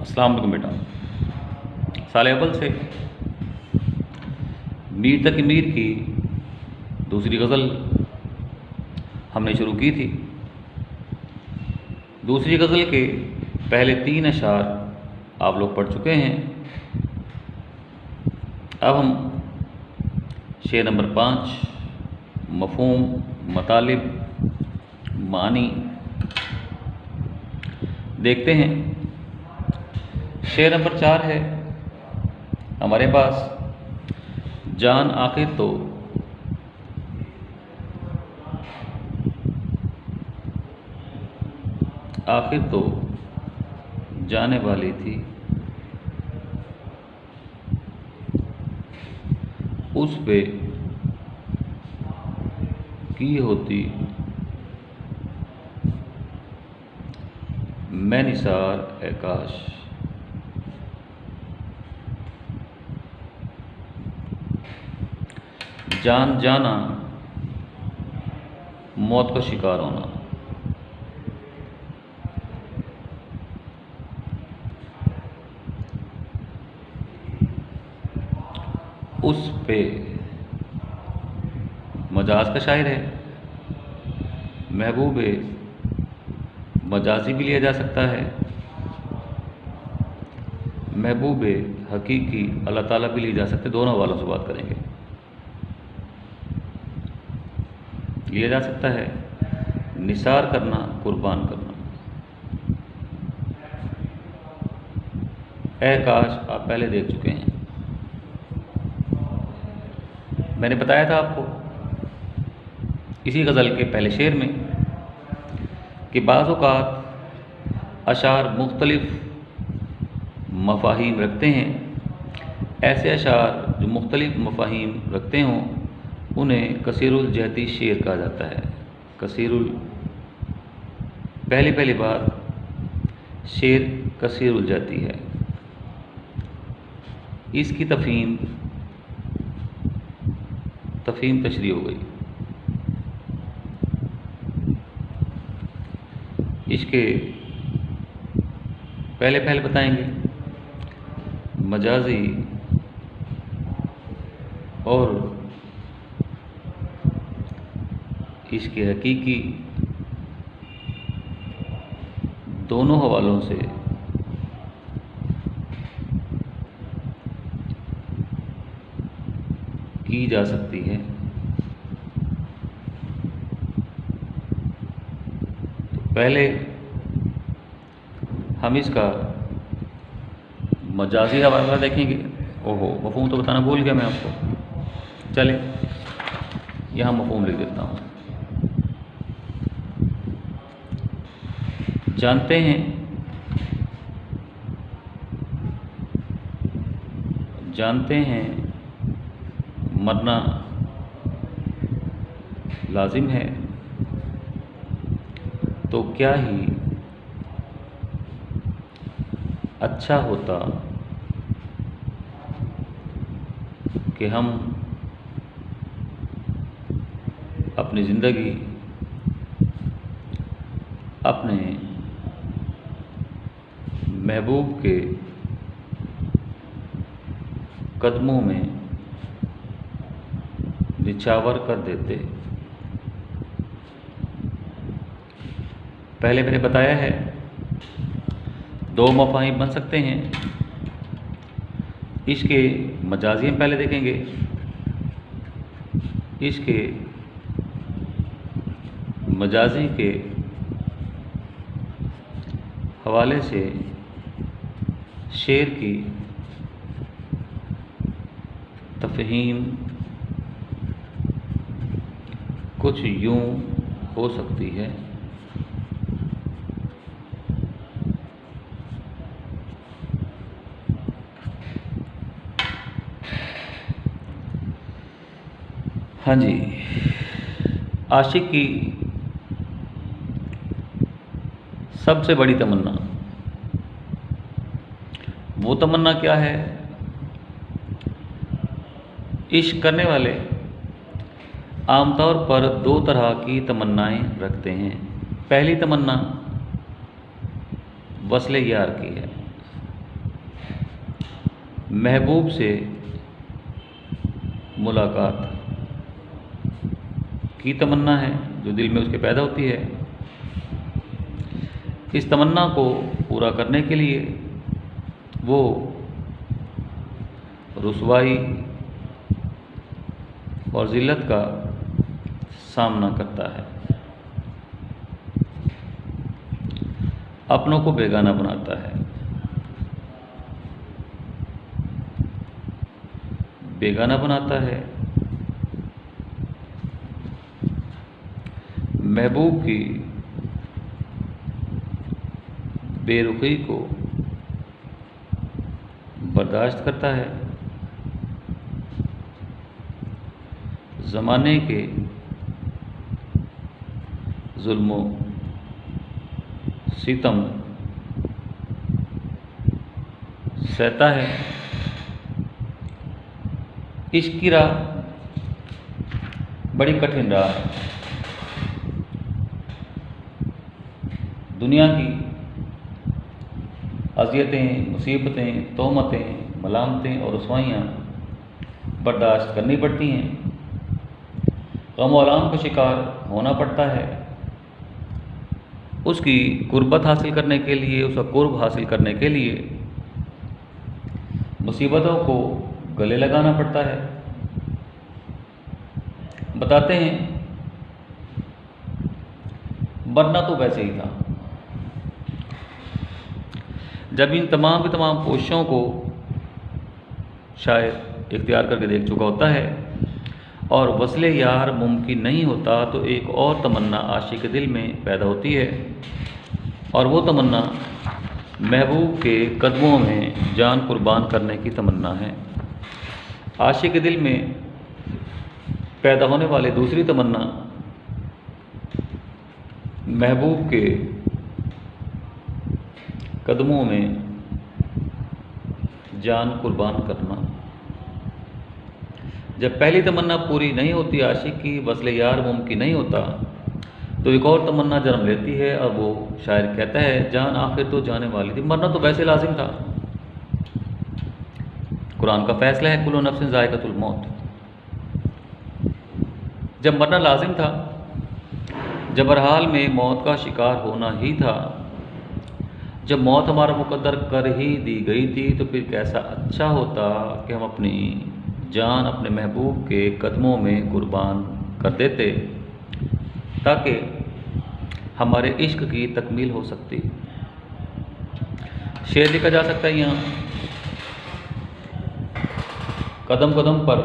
अस्सलाम वालेकुम बेटा। साल अव्वल से मीर तक मीर की दूसरी गज़ल हमने शुरू की थी। दूसरी गज़ल के पहले 3 अशार आप लोग पढ़ चुके हैं। अब हम शेर नंबर 5 मफ़हूम, मतालिब, मानी देखते हैं। शेर नंबर 4 है हमारे पास, जान आखिर तो जाने वाली थी, उस पे की होती मैं निसार ए काश। जान जाना मौत का शिकार होना, उस पे मजाज का शायर है। महबूबे मजाजी भी लिया जा सकता है, महबूबे हकीकी अल्लाह ताला भी लिए जा सकते। दोनों हवालों से बात करेंगे। लिया जा सकता है निसार करना, कुर्बान करना। ए काश आप पहले देख चुके हैं। मैंने बताया था आपको इसी गज़ल के पहले शेर में कि बाज़ औक़ात अशार मुख्तलिफ़ मफ़ाहीम रखते हैं। ऐसे अशार जो मुख्तलिफ़ मफ़ाहीम रखते हों उन्हें कसीरुल जहती शेर कहा जाता है। कसीरुल पहली बार शेर कसीरुल जहती है। इसकी तफ़हीम तशरीह हो गई। इसके पहले बताएंगे मजाजी और इसके हकीकी, दोनों हवालों से की जा सकती है। तो पहले हम इसका मजाजी हवाला देखेंगे। ओहो, मफ़हूम तो बताना भूल गया मैं आपको। चले यहाँ मफ़हूम लिख देता हूँ। जानते हैं मरना लाजिम है, तो क्या ही अच्छा होता कि हम अपनी ज़िंदगी अपने महबूब के कदमों में निछावर कर देते। पहले मैंने बताया है 2 मफ़ाहीम बन सकते हैं। इसके मजाजी हम पहले देखेंगे। इसके मजाजी के हवाले से शेर की तफ़हीम कुछ यूँ हो सकती है। हाँ जी, आशिक की सबसे बड़ी तमन्ना, वो तमन्ना क्या है? इश्क करने वाले आमतौर पर 2 तरह की तमन्नाएं रखते हैं। पहली तमन्ना वस्ले यार की है, महबूब से मुलाकात की तमन्ना है जो दिल में उसके पैदा होती है। इस तमन्ना को पूरा करने के लिए वो रुसवाई और ज़िल्लत का सामना करता है, अपनों को बेगाना बनाता है। बेगाना बनाता है, महबूब की बेरुखी को बर्दाश्त करता है, ज़माने के जुल्मों सितम सहता है। इश्क की राह बड़ी कठिन राह है। दुनिया की अज़ियतें, मुसीबतें, तोहमतें, मलामतें और रुसवाइयाँ बर्दाश्त करनी पड़ती हैं। गम और आलम का शिकार होना पड़ता है। उसकी कुर्बत हासिल करने के लिए, उसका कुर्ब हासिल करने के लिए मुसीबतों को गले लगाना पड़ता है। बताते हैं मरना तो वैसे ही था। जब इन तमाम की तमाम कोशिशों को शायर इख्तियार करके देख चुका होता है और वस्ले यार मुमकिन नहीं होता, तो एक और तमन्ना आशिक के दिल में पैदा होती है, और वो तमन्ना महबूब के कदमों में जान कुर्बान करने की तमन्ना है। आशिक के दिल में पैदा होने वाली दूसरी तमन्ना महबूब के कदमों में जान कुर्बान करना। जब पहली तमन्ना पूरी नहीं होती आशिक की, वस्ले यार मुमकिन नहीं होता, तो एक और तमन्ना जन्म लेती है। अब वो शायर कहता है जान आखिर तो जाने वाली थी, मरना तो वैसे लाजिम था। कुरान का फैसला है कुल्लु नफ्सिन ज़ाइक़तुल मौत। जब मरना लाजिम था, जब हर हाल में मौत का शिकार होना ही था, जब मौत हमारा मुकद्दर कर ही दी गई थी, तो फिर कैसा अच्छा होता कि हम अपनी जान अपने महबूब के कदमों में कुर्बान कर देते, ताकि हमारे इश्क की तकमील हो सकती। शेर लिखा जा सकता है यहाँ, कदम कदम पर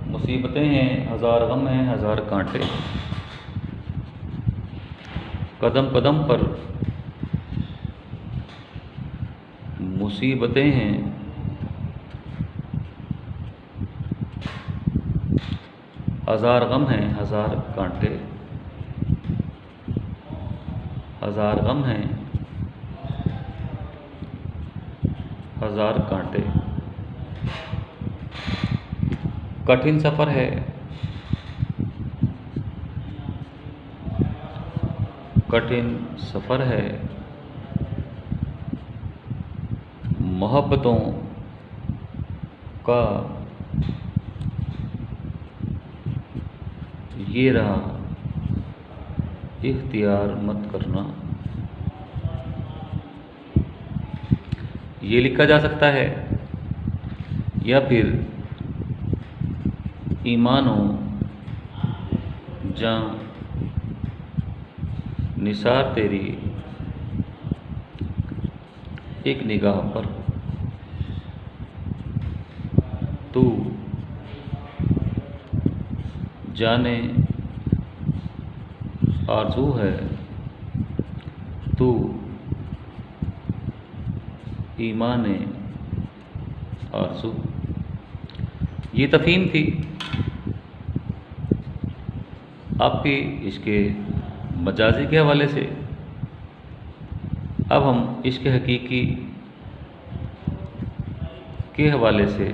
मुसीबतें हैं, हज़ार गम हैं, हज़ार कांटे। कदम कदम पर मुसीबतें हैं, हज़ार गम हैं, हज़ार कांटे। हज़ार गम हैं, हज़ार कांटे। कठिन सफ़र है, कठिन सफ़र है, मोहब्बतों का ये रहा इख्तियार मत करना। ये लिखा जा सकता है, या फिर ईमानो जां निसार तेरी एक निगाह पर, तू जाने आरज़ू है, तू ईमाने आरज़ू। ये तफ़हीम थी आपकी इसके मजाजी के हवाले से। अब हम इसके हकीकी के हवाले से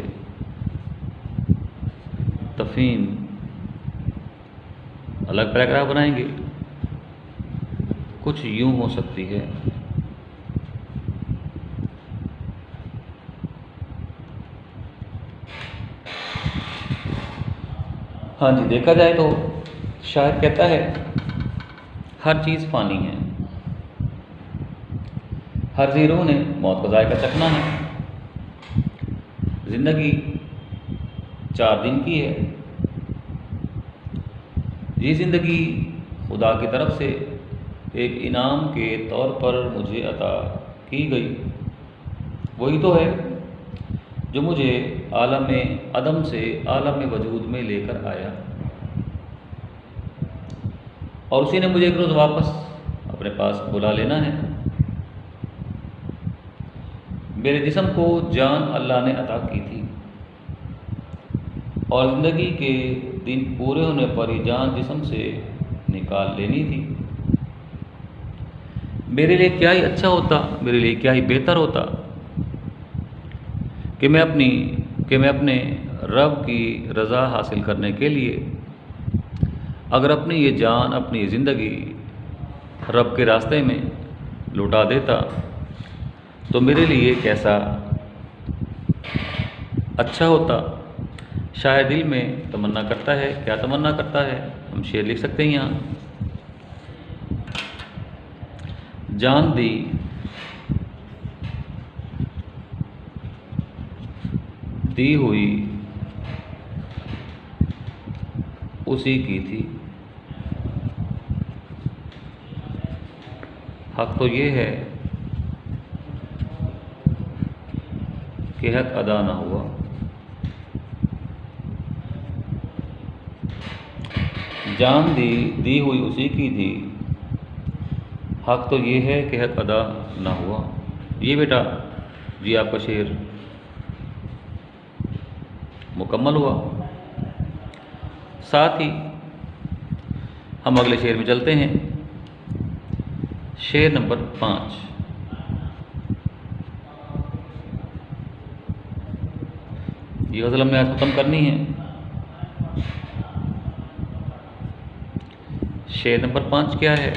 तफ़हीम अलग पैराग्राफ बनाएंगे। कुछ यूँ हो सकती है। हाँ जी, देखा जाए तो शायर कहता है हर चीज़ फ़ानी है, हर ज़ीरो ने मौत का जायका चखना है। ज़िंदगी 4 दिन की है, ये ज़िंदगी खुदा की तरफ से एक इनाम के तौर पर मुझे अता की गई। वही तो है जो मुझे आलम अदम से आलम वजूद में लेकर आया, और उसी ने मुझे एक रोज़ वापस अपने पास बुला लेना है। मेरे जिस्म को जान अल्लाह ने अता की थी, और ज़िंदगी के दिन पूरे होने पर ही जान जिस्म से निकाल लेनी थी। मेरे लिए क्या ही अच्छा होता, मेरे लिए क्या ही बेहतर होता कि मैं अपने रब की रज़ा हासिल करने के लिए अगर अपनी ये जान, अपनी ये ज़िंदगी रब के रास्ते में लुटा देता तो मेरे लिए कैसा अच्छा होता। शायर दिल में तमन्ना करता है, क्या तमन्ना करता है, हम शेर लिख सकते हैं यहाँ। जान दी हुई उसी की थी, हक तो ये है कि हक अदा ना हुआ। जान दी हुई उसी की थी, हक तो ये है कि हक अदा ना हुआ। ये बेटा जी आपका शेर मुकम्मल हुआ। साथ ही हम अगले शेर में चलते हैं। शेर नंबर 5। ये गज़ल हमने आज ख़त्म करनी है। शेर नंबर 5 क्या है,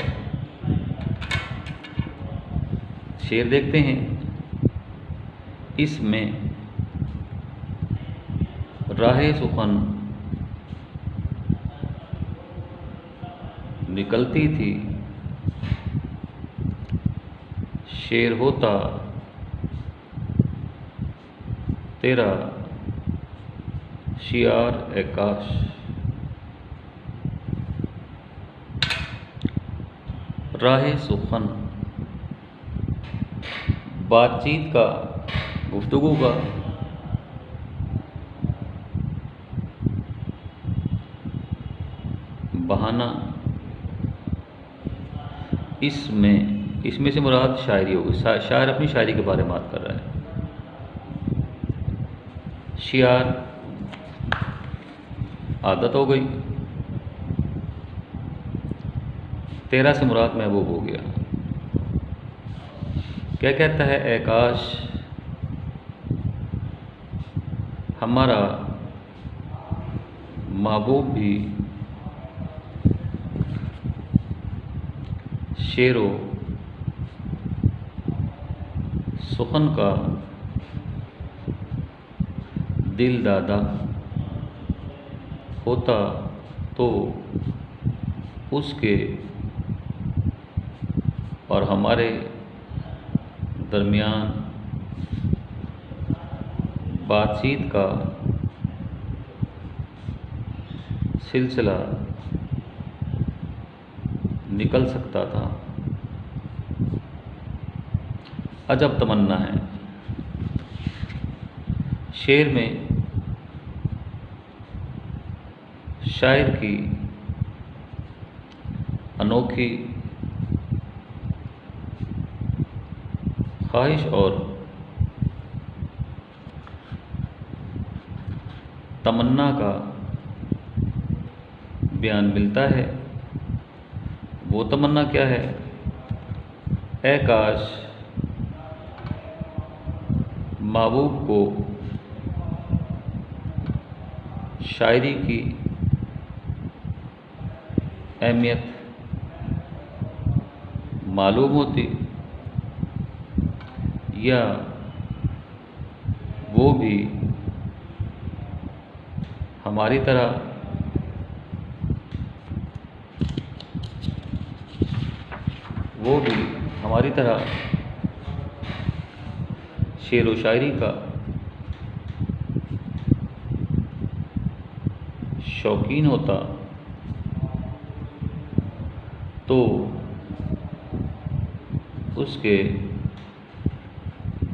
शेर देखते हैं। इसमें राहे सुखन निकलती थी, शेर होता तेरा शियार ए काश। राहे सुखन बातचीत का, गुफ्तगू का, बहाना। इसमें से मुराद शायरी होगी। शायर अपनी शायरी के बारे में बात कर रहा है। शियार आदत हो गई, तेरा से मुराद महबूब हो गया। क्या कहता है, ए काश हमारा महबूब भी शेरो सुखन का दिल दादा होता तो उसके और हमारे दरमियान बातचीत का सिलसिला निकल सकता था। अजब तमन्ना है। शेर में शायर की अनोखी ख्वाहिश और तमन्ना का बयान मिलता है। वो तमन्ना क्या है, ए काश महबूब को शायरी की अहमियत मालूम होती, या वो भी हमारी तरह वो भी हमारी तरह शेर व शायरी का शौकीन होता तो उसके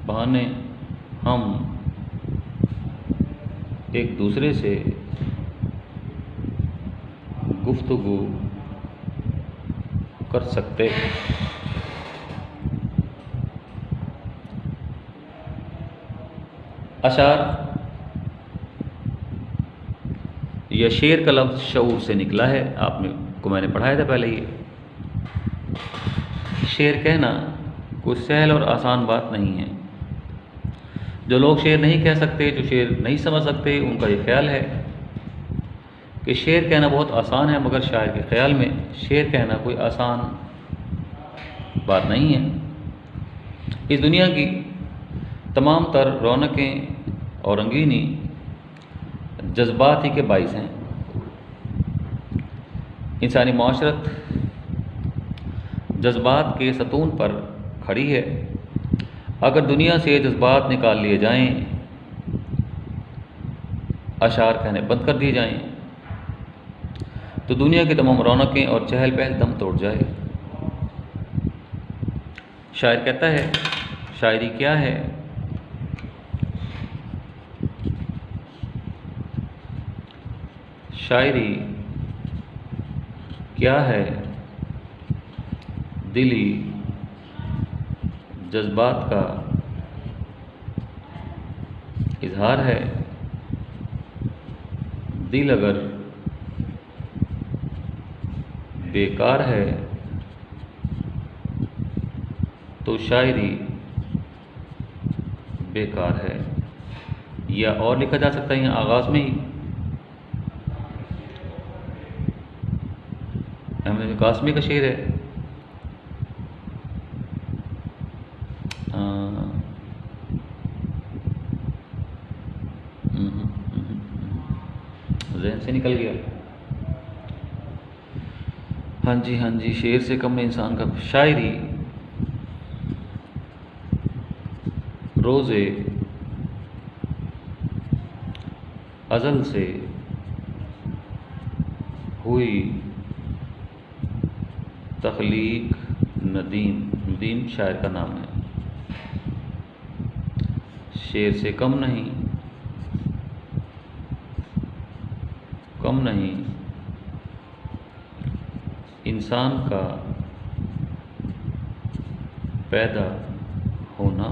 बहाने हम एक दूसरे से गुफ्तगू कर सकते। अशार या शेर का लफ्ज़ शऊर से निकला है, आपने को मैंने पढ़ाया था पहले ही। शेर कहना कोई सहल और आसान बात नहीं है। जो लोग शेर नहीं कह सकते, जो शेर नहीं समझ सकते, उनका ये ख्याल है कि शेर कहना बहुत आसान है, मगर शायर के ख्याल में शेर कहना कोई आसान बात नहीं है। इस दुनिया की तमाम तर रौनकें और रंगीनी जज्बात ही के बाइस हैं। इंसानी माशरत जज्बात के सतून पर खड़ी है। अगर दुनिया से जज्बात निकाल लिए जाएं, अशार कहने बंद कर दिए जाएं, तो दुनिया की तमाम रौनकें और चहल पहल दम तोड़ जाए। शायर कहता है, शायरी क्या है? शायरी क्या है? दिली जज्बात का इजहार है। दिल अगर बेकार है तो शायरी बेकार है। या और लिखा जा सकता है यहाँ आगाज़ में ही, अहमद कासमी का शेर है, ज़हन से निकल गया। हाँ जी हाँ जी, शेर से कम इंसान का। शायरी रोज़े अज़ल से हुई तख्लीक नदीम। नदीम शायर का नाम है। शेर से कम नहीं, कम नहीं इंसान का पैदा होना।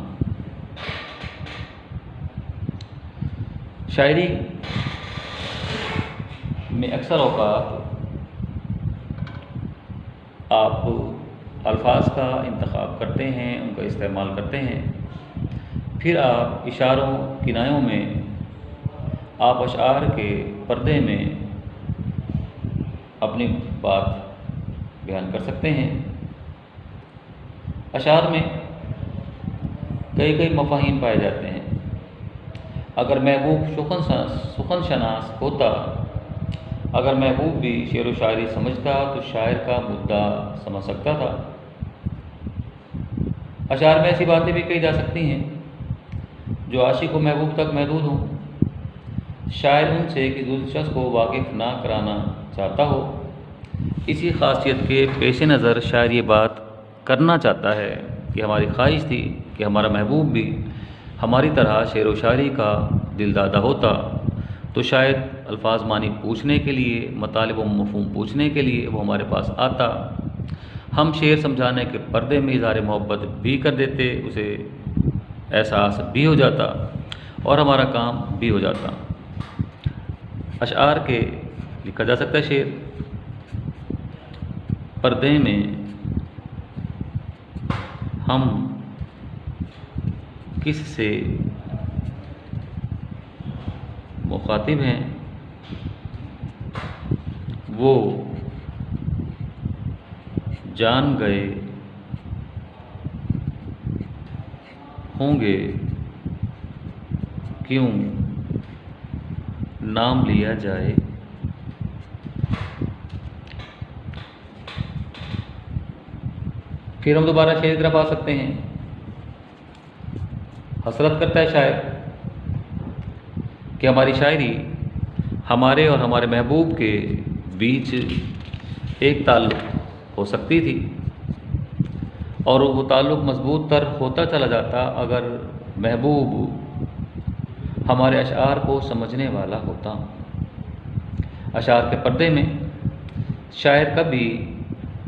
शायरी में अक्सर औक़ात आप अल्फाज का इंतखाब करते हैं, उनका इस्तेमाल करते हैं, फिर आप इशारों किनायों में आप अशआर के पर्दे में अपनी बात बयान कर सकते हैं। अशआर में कई कई मफ़ाहीम पाए जाते हैं। अगर महबूब सुखन शनास होता, अगर महबूब भी शेर व शायरी समझता तो शायर का मुद्दा समझ सकता था। अशआर में ऐसी बातें भी कही जा सकती हैं जो आशिक व महबूब तक महदूद हों। शायर उनसे किसी दूसरे शख्स को वाकिफ़ ना कराना चाहता हो। इसी खासियत के पेश नज़र शायर ये बात करना चाहता है कि हमारी ख्वाहिश थी कि हमारा महबूब भी हमारी तरह शेर व शायरी का दिलदादा होता, तो शायद अल्फाज मानी पूछने के लिए, मतालिब व मफ़हूम पूछने के लिए वो हमारे पास आता। हम शेर समझाने के पर्दे में इज़हार मोहब्बत भी कर देते, उसे एहसास भी हो जाता और हमारा काम भी हो जाता। अशआर के लिखा जा सकता है शेर, पर्दे में हम किससे मुखातिब हैं, वो जान गए होंगे, क्यों नाम लिया जाए। फिर हम दोबारा शेर की तरफ आ सकते हैं। हसरत करता है शायर कि हमारी शायरी हमारे और हमारे महबूब के बीच एक ताल्लुक़ हो सकती थी, और वो ताल्लुक़ मजबूत तर होता चला जाता अगर महबूब हमारे अशार को समझने वाला होता। अशार के पर्दे में शायर कभी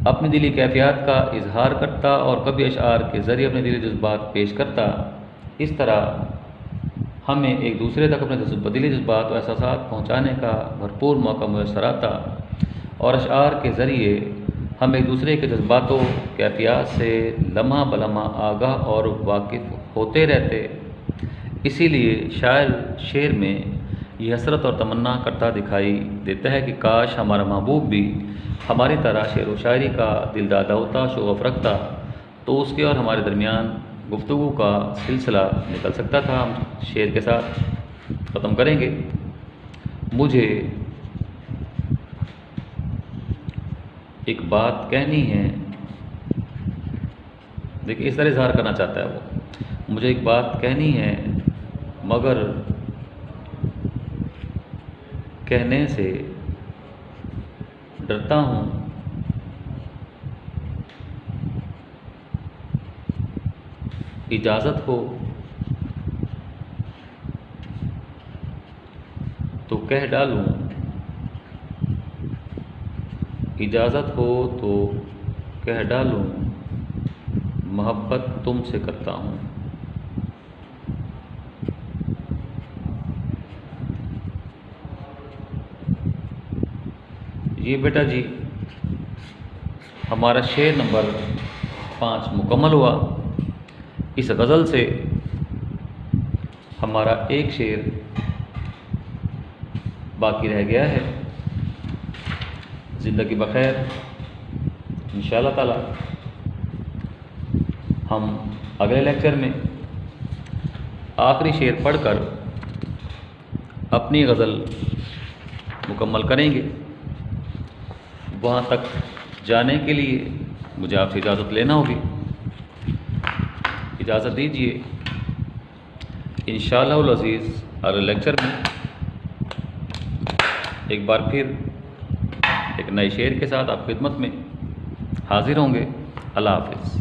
अपनी दिली कैफियत का इजहार करता और कभी अशार के ज़रिए अपने दिली जज्बात पेश करता। इस तरह हमें एक दूसरे तक अपने दिली जज्बात और एहसासात पहुँचाने का भरपूर मौका मुयस्सर आता, और अशार के ज़रिए हम एक दूसरे के जज्बातों कैफियत से लम्हा बलम्हा आगाह और वाकिफ़ होते रहते। इसीलिए शायर शेर में ये हसरत और तमन्ना करता दिखाई देता है कि काश हमारा महबूब भी हमारी तरह शेर व शायरी का दिलदादा होता, शौक़ रखता, तो उसके और हमारे दरमियान गुफ्तगू का सिलसिला निकल सकता था। हम शेर के साथ ख़त्म करेंगे। मुझे एक बात कहनी है, देखिए इस तरह इजहार करना चाहता है वो, मुझे एक बात कहनी है मगर कहने से डरता हूँ, इजाज़त हो तो कह डालूँ, इजाज़त हो तो कह डालूँ, मोहब्बत तुमसे करता हूँ। ये बेटा जी हमारा शेर नंबर 5 मुकम्मल हुआ। इस गज़ल से हमारा एक शेर बाकी रह गया है। ज़िंदगी बखैर, इंशाअल्लाह ताला हम अगले लेक्चर में आखिरी शेर पढ़कर अपनी गज़ल मुकम्मल करेंगे। वहाँ तक जाने के लिए मुझे आपसे इजाज़त लेना होगी। इजाज़त दीजिए। इंशाअल्लाह अज़ीज़ अगले लेक्चर में एक बार फिर एक नए शेर के साथ आप खिदमत में हाज़िर होंगे। अल्लाह हाफ़िज़।